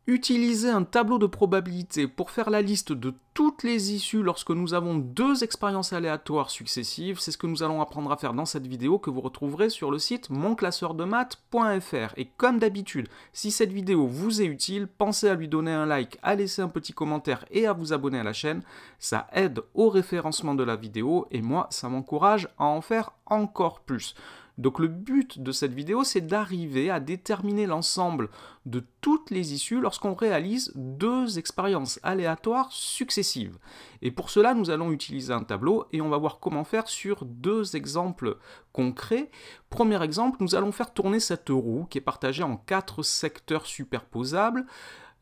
Utiliser un tableau de probabilité pour faire la liste de toutes les issues lorsque nous avons deux expériences aléatoires successives, c'est ce que nous allons apprendre à faire dans cette vidéo que vous retrouverez sur le site monclasseurdemaths.fr. Et comme d'habitude, si cette vidéo vous est utile, pensez à lui donner un like, à laisser un petit commentaire et à vous abonner à la chaîne. Ça aide au référencement de la vidéo et moi, ça m'encourage à en faire encore plus. Donc le but de cette vidéo, c'est d'arriver à déterminer l'ensemble de toutes les issues lorsqu'on réalise deux expériences aléatoires successives. Et pour cela, nous allons utiliser un tableau et on va voir comment faire sur deux exemples concrets. Premier exemple, nous allons faire tourner cette roue qui est partagée en 4 secteurs superposables.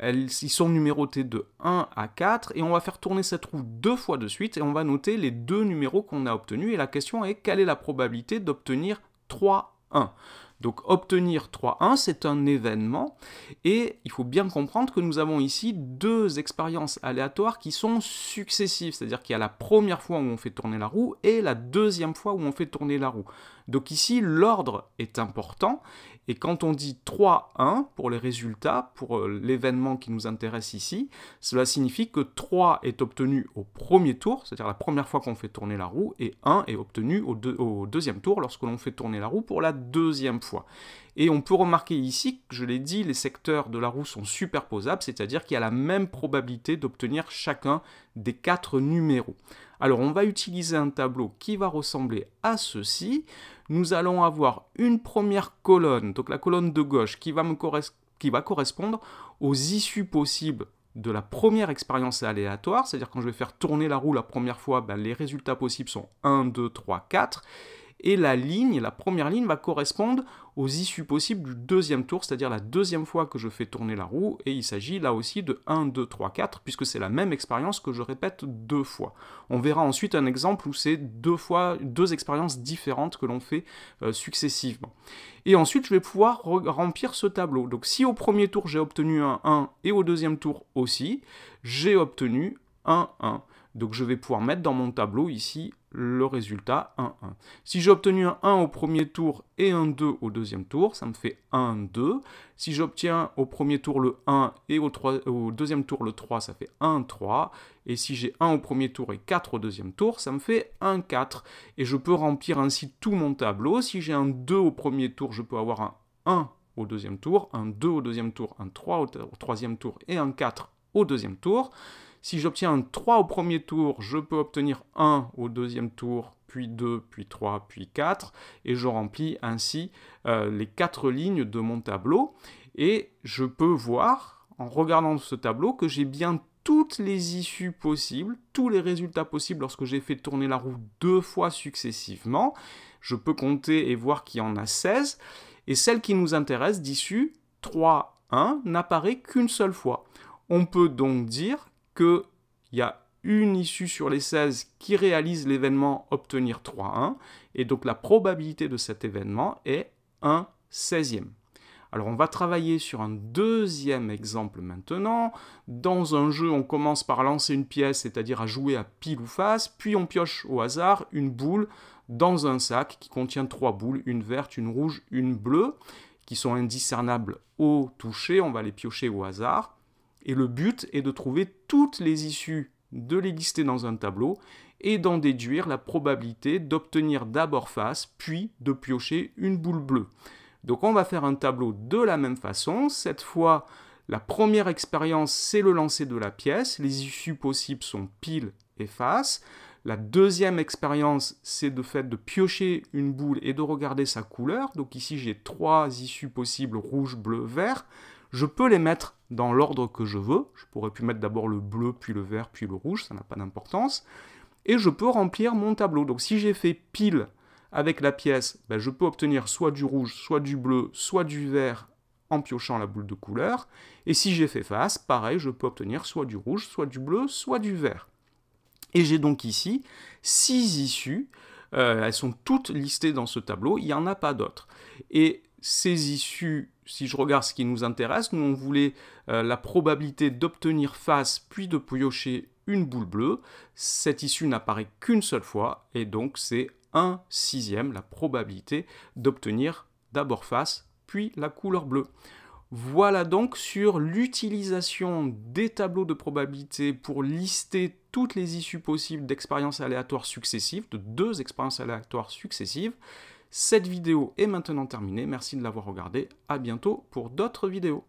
Ils sont numérotés de 1 à 4 et on va faire tourner cette roue 2 fois de suite et on va noter les deux numéros qu'on a obtenus et la question est quelle est la probabilité d'obtenir 3, 1. Donc obtenir 3, 1, c'est un événement et il faut bien comprendre que nous avons ici deux expériences aléatoires qui sont successives, c'est-à-dire qu'il y a la première fois où on fait tourner la roue et la deuxième fois où on fait tourner la roue. Donc ici, l'ordre est important et quand on dit 3, 1 pour les résultats, pour l'événement qui nous intéresse ici, cela signifie que 3 est obtenu au premier tour, c'est-à-dire la première fois qu'on fait tourner la roue, et 1 est obtenu au deuxième tour lorsque l'on fait tourner la roue pour la deuxième fois. Et on peut remarquer ici, je l'ai dit, les secteurs de la roue sont superposables, c'est-à-dire qu'il y a la même probabilité d'obtenir chacun des 4 numéros. Alors on va utiliser un tableau qui va ressembler à ceci. Nous allons avoir une première colonne, donc la colonne de gauche, qui va correspondre aux issues possibles de la première expérience aléatoire, c'est-à-dire quand je vais faire tourner la roue la première fois, les résultats possibles sont 1, 2, 3, 4. Et la première ligne va correspondre aux issues possibles du deuxième tour, c'est-à-dire la deuxième fois que je fais tourner la roue, et il s'agit là aussi de 1, 2, 3, 4, puisque c'est la même expérience que je répète deux fois. On verra ensuite un exemple où c'est deux expériences différentes que l'on fait successivement. Et ensuite, je vais pouvoir remplir ce tableau. Donc si au premier tour j'ai obtenu un 1 et au deuxième tour aussi, j'ai obtenu un 1. Donc je vais pouvoir mettre dans mon tableau ici le résultat 1, 1. Si j'ai obtenu un 1 au premier tour et un 2 au deuxième tour, ça me fait 1, 2. Si j'obtiens au premier tour le 1 et au deuxième tour le 3, ça fait 1, 3. Et si j'ai 1 au premier tour et 4 au deuxième tour, ça me fait 1, 4. Et je peux remplir ainsi tout mon tableau. Si j'ai un 2 au premier tour, je peux avoir un 1 au deuxième tour, un 2 au deuxième tour, un 3 au troisième tour et un 4 au deuxième tour. Si j'obtiens un 3 au premier tour, je peux obtenir 1 au deuxième tour, puis 2, puis 3, puis 4, et je remplis ainsi les 4 lignes de mon tableau. Et je peux voir, en regardant ce tableau, que j'ai bien toutes les issues possibles, tous les résultats possibles lorsque j'ai fait tourner la roue 2 fois successivement. Je peux compter et voir qu'il y en a 16, et celle qui nous intéresse d'issue 3, 1 n'apparaît qu'une seule fois. On peut donc dire qu'il y a une issue sur les 16 qui réalise l'événement obtenir 3, 1, et donc la probabilité de cet événement est 1 16e. Alors on va travailler sur un deuxième exemple maintenant. Dans un jeu, on commence par lancer une pièce, c'est-à-dire à jouer à pile ou face, puis on pioche au hasard une boule dans un sac qui contient 3 boules, une verte, une rouge, une bleue, qui sont indiscernables au toucher, on va les piocher au hasard. Et le but est de trouver toutes les issues, de les lister dans un tableau et d'en déduire la probabilité d'obtenir d'abord face, puis de piocher une boule bleue. Donc on va faire un tableau de la même façon. Cette fois, la première expérience, c'est le lancer de la pièce. Les issues possibles sont pile et face. La deuxième expérience, c'est le fait de piocher une boule et de regarder sa couleur. Donc ici, j'ai 3 issues possibles, rouge, bleu, vert. Je peux les mettre dans l'ordre que je veux. Je pourrais pu mettre d'abord le bleu, puis le vert, puis le rouge, ça n'a pas d'importance. Et je peux remplir mon tableau. Donc si j'ai fait pile avec la pièce, je peux obtenir soit du rouge, soit du bleu, soit du vert en piochant la boule de couleur. Et si j'ai fait face, pareil, je peux obtenir soit du rouge, soit du bleu, soit du vert. Et j'ai donc ici 6 issues. Elles sont toutes listées dans ce tableau, il n'y en a pas d'autres. Et ces issues, si je regarde ce qui nous intéresse, nous on voulait la probabilité d'obtenir face puis de piocher une boule bleue. Cette issue n'apparaît qu'une seule fois et donc c'est 1 6e la probabilité d'obtenir d'abord face puis la couleur bleue. Voilà donc sur l'utilisation des tableaux de probabilité pour lister toutes les issues possibles d'expériences aléatoires successives, de 2 expériences aléatoires successives. Cette vidéo est maintenant terminée, merci de l'avoir regardée, à bientôt pour d'autres vidéos.